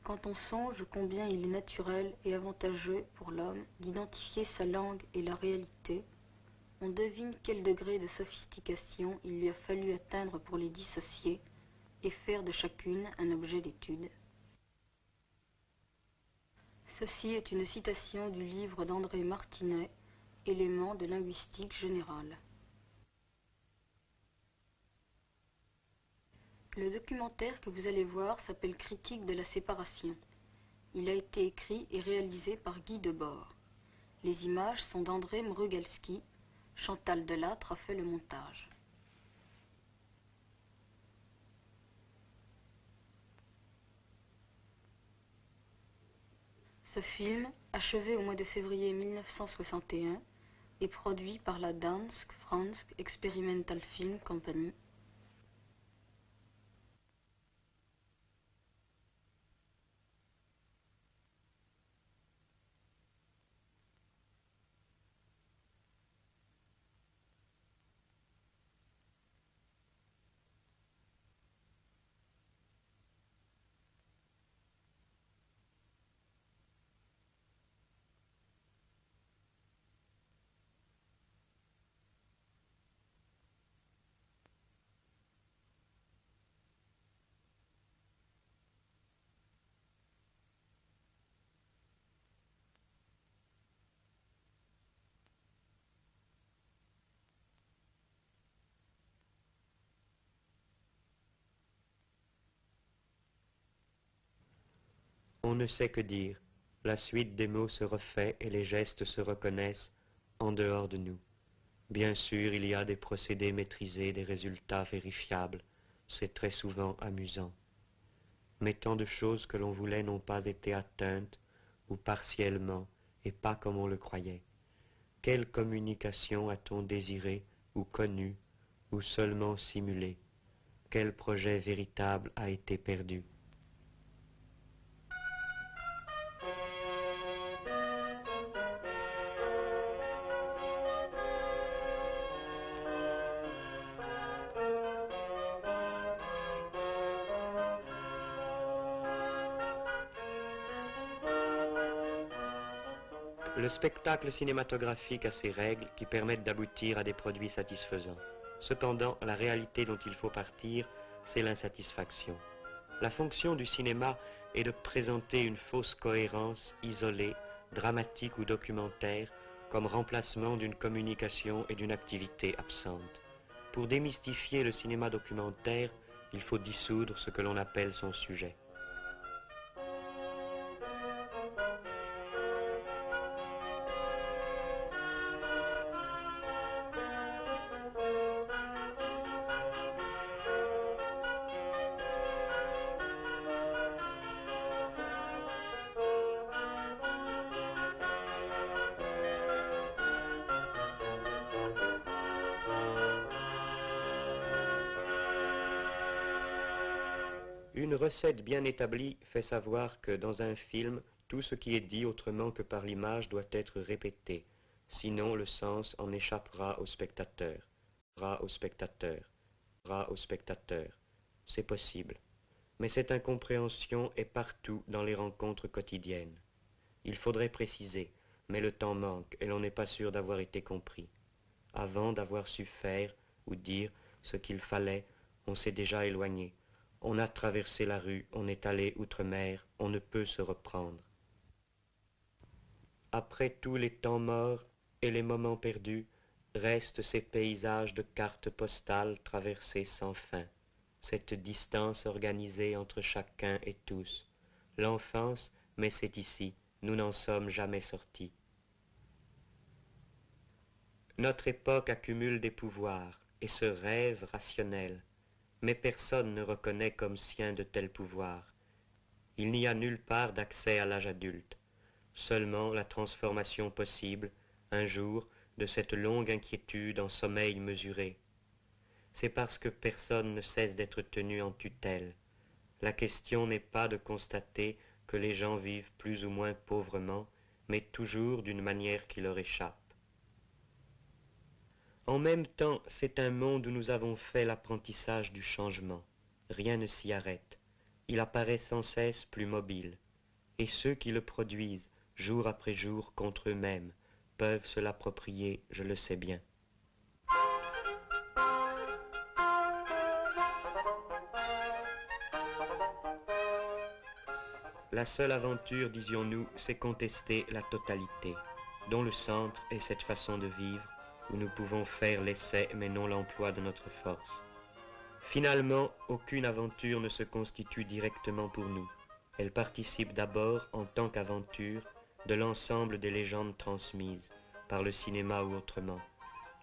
Quand on songe combien il est naturel et avantageux pour l'homme d'identifier sa langue et la réalité, on devine quel degré de sophistication il lui a fallu atteindre pour les dissocier et faire de chacune un objet d'étude. Ceci est une citation du livre d'André Martinet, Éléments de linguistique générale. Le documentaire que vous allez voir s'appelle Critique de la séparation. Il a été écrit et réalisé par Guy Debord. Les images sont d'André Mrugalski. Chantal Delattre a fait le montage. Ce film, achevé au mois de février 1961, est produit par la Dansk Fransk Experimental Film Company. On ne sait que dire. La suite des mots se refait et les gestes se reconnaissent en dehors de nous. Bien sûr, il y a des procédés maîtrisés, des résultats vérifiables. C'est très souvent amusant. Mais tant de choses que l'on voulait n'ont pas été atteintes, ou partiellement, et pas comme on le croyait. Quelle communication a-t-on désiré, ou connu, ou seulement simulé? Quel projet véritable a été perdu? Le spectacle cinématographique a ses règles qui permettent d'aboutir à des produits satisfaisants. Cependant, la réalité dont il faut partir, c'est l'insatisfaction. La fonction du cinéma est de présenter une fausse cohérence isolée, dramatique ou documentaire, comme remplacement d'une communication et d'une activité absente. Pour démystifier le cinéma documentaire, il faut dissoudre ce que l'on appelle son sujet. Une recette bien établie fait savoir que dans un film, tout ce qui est dit autrement que par l'image doit être répété, sinon le sens en échappera au spectateur, au spectateur, au spectateur. C'est possible. Mais cette incompréhension est partout dans les rencontres quotidiennes. Il faudrait préciser, mais le temps manque et l'on n'est pas sûr d'avoir été compris. Avant d'avoir su faire ou dire ce qu'il fallait, on s'est déjà éloigné. On a traversé la rue, on est allé outre-mer, on ne peut se reprendre. Après tous les temps morts et les moments perdus, restent ces paysages de cartes postales traversés sans fin, cette distance organisée entre chacun et tous. L'enfance, mais c'est ici, nous n'en sommes jamais sortis. Notre époque accumule des pouvoirs et se rêve rationnel. Mais personne ne reconnaît comme sien de tels pouvoirs. Il n'y a nulle part d'accès à l'âge adulte, seulement la transformation possible, un jour, de cette longue inquiétude en sommeil mesuré. C'est parce que personne ne cesse d'être tenu en tutelle. La question n'est pas de constater que les gens vivent plus ou moins pauvrement, mais toujours d'une manière qui leur échappe. En même temps, c'est un monde où nous avons fait l'apprentissage du changement. Rien ne s'y arrête. il apparaît sans cesse plus mobile, et ceux qui le produisent, jour après jour, contre eux-mêmes, peuvent se l'approprier, je le sais bien. La seule aventure, disions-nous, c'est contester la totalité, dont le centre est cette façon de vivre, où nous pouvons faire l'essai mais non l'emploi de notre force. Finalement, aucune aventure ne se constitue directement pour nous. Elle participe d'abord, en tant qu'aventure, de l'ensemble des légendes transmises, par le cinéma ou autrement,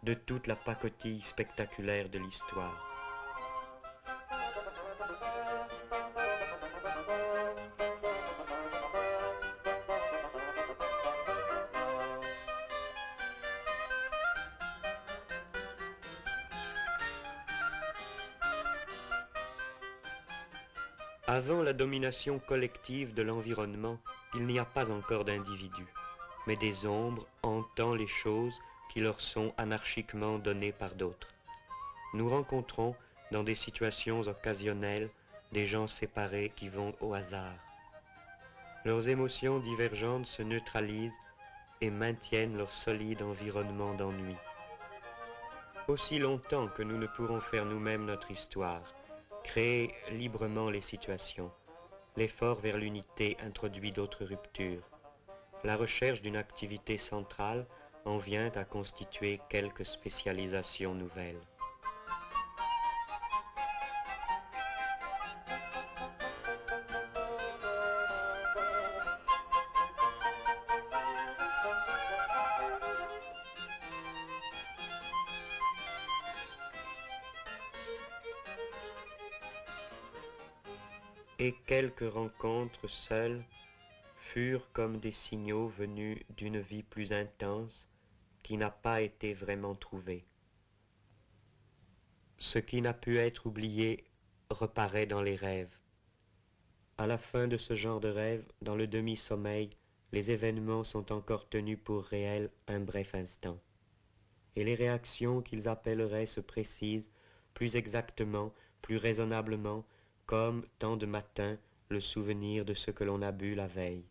de toute la pacotille spectaculaire de l'histoire. Avant la domination collective de l'environnement, il n'y a pas encore d'individus, mais des ombres hantant les choses qui leur sont anarchiquement données par d'autres. Nous rencontrons, dans des situations occasionnelles, des gens séparés qui vont au hasard. Leurs émotions divergentes se neutralisent et maintiennent leur solide environnement d'ennui. Aussi longtemps que nous ne pourrons faire nous-mêmes notre histoire, créer librement les situations, l'effort vers l'unité introduit d'autres ruptures. La recherche d'une activité centrale en vient à constituer quelques spécialisations nouvelles. Et quelques rencontres seules furent comme des signaux venus d'une vie plus intense qui n'a pas été vraiment trouvée. Ce qui n'a pu être oublié reparaît dans les rêves. À la fin de ce genre de rêve, dans le demi-sommeil, les événements sont encore tenus pour réels un bref instant. Et les réactions qu'ils appelleraient se précisent plus exactement, plus raisonnablement, comme, tant de matin, le souvenir de ce que l'on a bu la veille.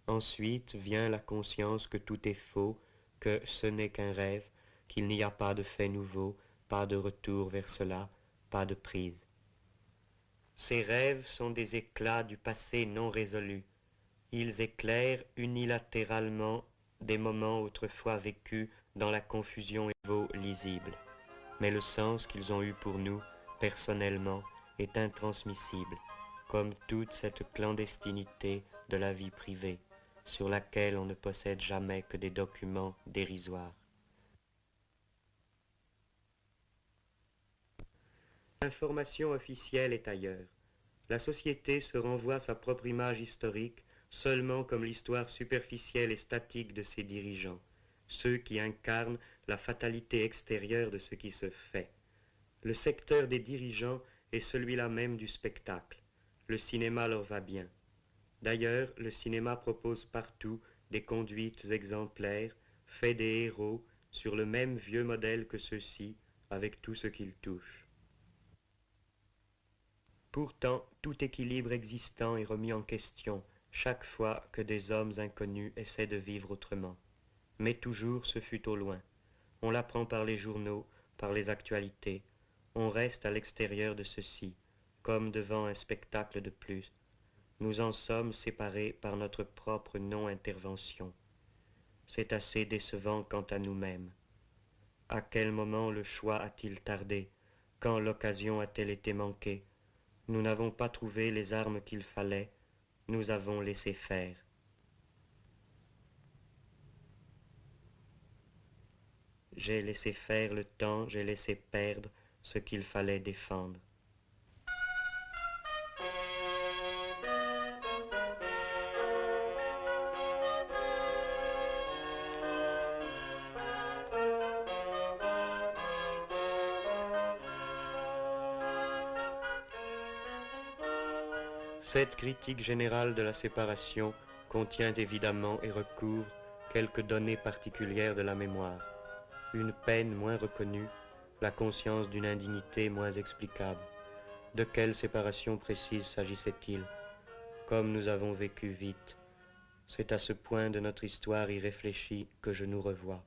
Ensuite vient la conscience que tout est faux, que ce n'est qu'un rêve, qu'il n'y a pas de fait nouveau, pas de retour vers cela, pas de prise. Ces rêves sont des éclats du passé non résolu. Ils éclairent unilatéralement des moments autrefois vécus dans la confusion lisible. Mais le sens qu'ils ont eu pour nous, personnellement, est intransmissible, comme toute cette clandestinité de la vie privée, sur laquelle on ne possède jamais que des documents dérisoires. L'information officielle est ailleurs. La société se renvoie sa propre image historique seulement comme l'histoire superficielle et statique de ses dirigeants, ceux qui incarnent la fatalité extérieure de ce qui se fait. Le secteur des dirigeants est celui-là même du spectacle. Le cinéma leur va bien. D'ailleurs, le cinéma propose partout des conduites exemplaires, fait des héros, sur le même vieux modèle que ceux-ci, avec tout ce qu'ils touchent. Pourtant, tout équilibre existant est remis en question chaque fois que des hommes inconnus essaient de vivre autrement. Mais toujours ce fut au loin. On l'apprend par les journaux, par les actualités. On reste à l'extérieur de ceci, comme devant un spectacle de plus. Nous en sommes séparés par notre propre non-intervention. C'est assez décevant quant à nous-mêmes. À quel moment le choix a-t-il tardé? Quand l'occasion a-t-elle été manquée? Nous n'avons pas trouvé les armes qu'il fallait, nous avons laissé faire. J'ai laissé faire le temps, j'ai laissé perdre ce qu'il fallait défendre. Cette critique générale de la séparation contient évidemment et recouvre quelques données particulières de la mémoire, une peine moins reconnue, la conscience d'une indignité moins explicable. De quelle séparation précise s'agissait-il? Comme nous avons vécu vite, c'est à ce point de notre histoire irréfléchie que je nous revois.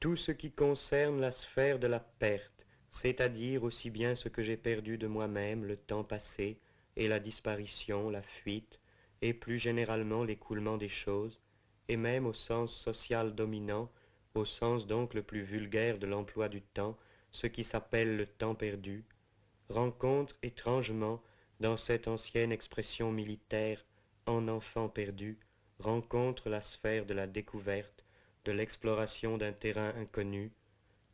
Tout ce qui concerne la sphère de la perte, c'est-à-dire aussi bien ce que j'ai perdu de moi-même, le temps passé, et la disparition, la fuite, et plus généralement l'écoulement des choses, et même au sens social dominant, au sens donc le plus vulgaire de l'emploi du temps, ce qui s'appelle le temps perdu, rencontre étrangement, dans cette ancienne expression militaire, en enfant perdu, rencontre la sphère de la découverte, de l'exploration d'un terrain inconnu,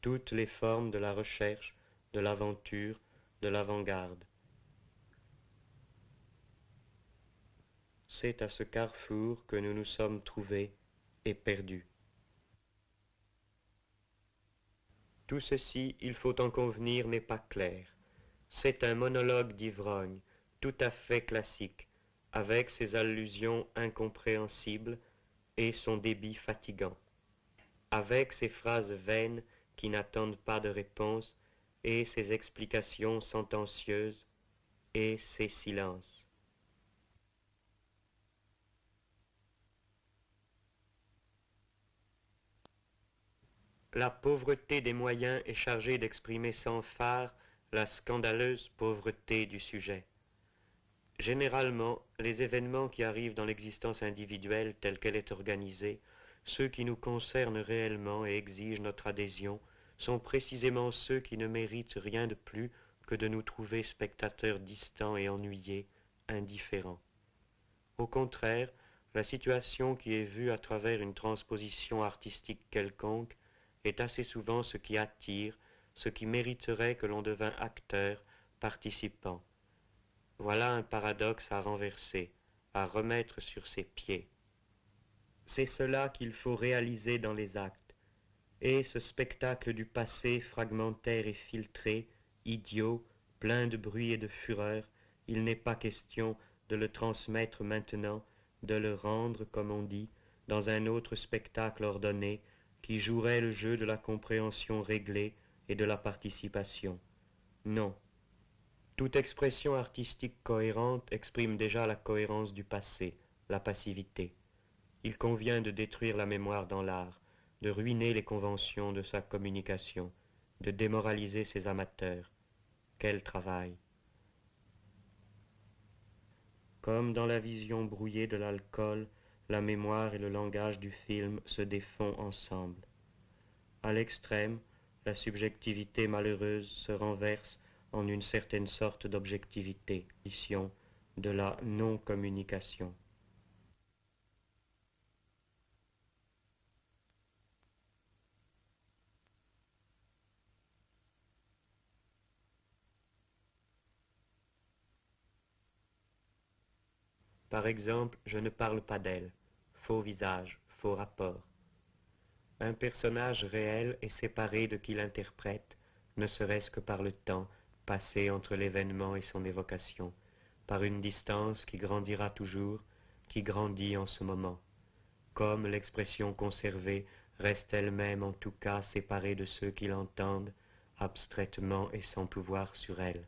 toutes les formes de la recherche, de l'aventure, de l'avant-garde. C'est à ce carrefour que nous nous sommes trouvés et perdus. Tout ceci, il faut en convenir, n'est pas clair. C'est un monologue d'ivrogne, tout à fait classique, avec ses allusions incompréhensibles et son débit fatigant, avec ses phrases vaines qui n'attendent pas de réponse et ses explications sentencieuses et ses silences. La pauvreté des moyens est chargée d'exprimer sans phare la scandaleuse pauvreté du sujet. Généralement, les événements qui arrivent dans l'existence individuelle telle qu'elle est organisée, ceux qui nous concernent réellement et exigent notre adhésion, sont précisément ceux qui ne méritent rien de plus que de nous trouver spectateurs distants et ennuyés, indifférents. Au contraire, la situation qui est vue à travers une transposition artistique quelconque est assez souvent ce qui attire, ce qui mériterait que l'on devînt acteur, participant. Voilà un paradoxe à renverser, à remettre sur ses pieds. C'est cela qu'il faut réaliser dans les actes, et ce spectacle du passé fragmentaire et filtré, idiot, plein de bruit et de fureur, il n'est pas question de le transmettre maintenant, de le rendre, comme on dit, dans un autre spectacle ordonné, qui jouerait le jeu de la compréhension réglée et de la participation. Non. Toute expression artistique cohérente exprime déjà la cohérence du passé, la passivité. Il convient de détruire la mémoire dans l'art, de ruiner les conventions de sa communication, de démoraliser ses amateurs. Quel travail! Comme dans la vision brouillée de l'alcool, la mémoire et le langage du film se défont ensemble. À l'extrême, la subjectivité malheureuse se renverse en une certaine sorte d'objectivité, de la non-communication. Par exemple, je ne parle pas d'elle. Faux visage, faux rapport. Un personnage réel est séparé de qui l'interprète, ne serait-ce que par le temps passé entre l'événement et son évocation, par une distance qui grandira toujours, qui grandit en ce moment, comme l'expression conservée reste elle-même en tout cas séparée de ceux qui l'entendent, abstraitement et sans pouvoir sur elle.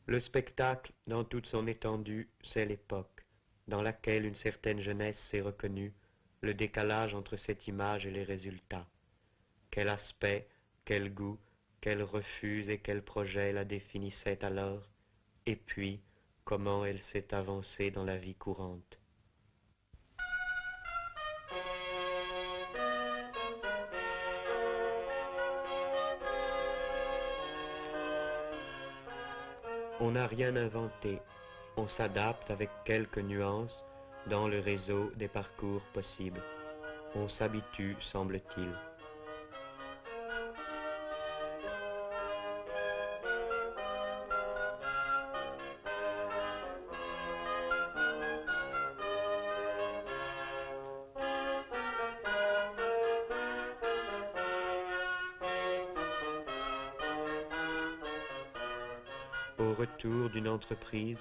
Le spectacle, dans toute son étendue, c'est l'époque, dans laquelle une certaine jeunesse s'est reconnue, le décalage entre cette image et les résultats. Quel aspect, quel goût, quel refus et quel projet la définissaient alors, et puis comment elle s'est avancée dans la vie courante. On n'a rien inventé, on s'adapte avec quelques nuances dans le réseau des parcours possibles. On s'habitue, semble-t-il. Au retour d'une entreprise,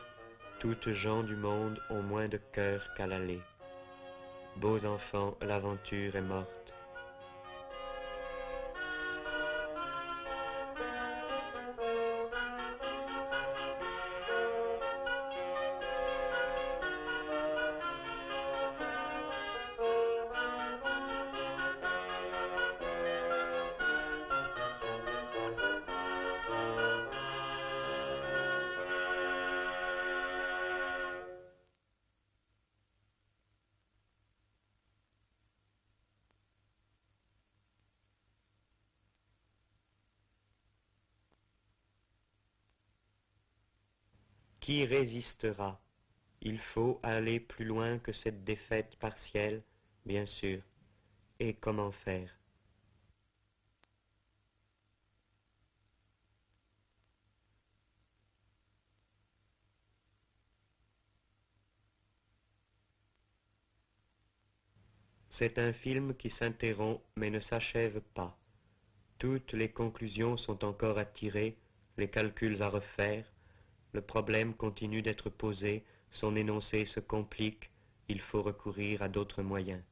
toutes gens du monde ont moins de cœur qu'à l'aller. Beaux enfants, l'aventure est morte. Qui résistera? Il faut aller plus loin que cette défaite partielle, bien sûr. Et comment faire? C'est un film qui s'interrompt mais ne s'achève pas. Toutes les conclusions sont encore à tirer, les calculs à refaire, le problème continue d'être posé, son énoncé se complique, il faut recourir à d'autres moyens.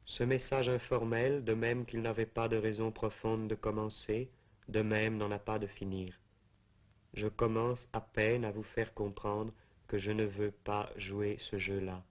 Ce message informel, de même qu'il n'avait pas de raison profonde de commencer, de même n'en a pas de finir. Je commence à peine à vous faire comprendre que je ne veux pas jouer ce jeu-là.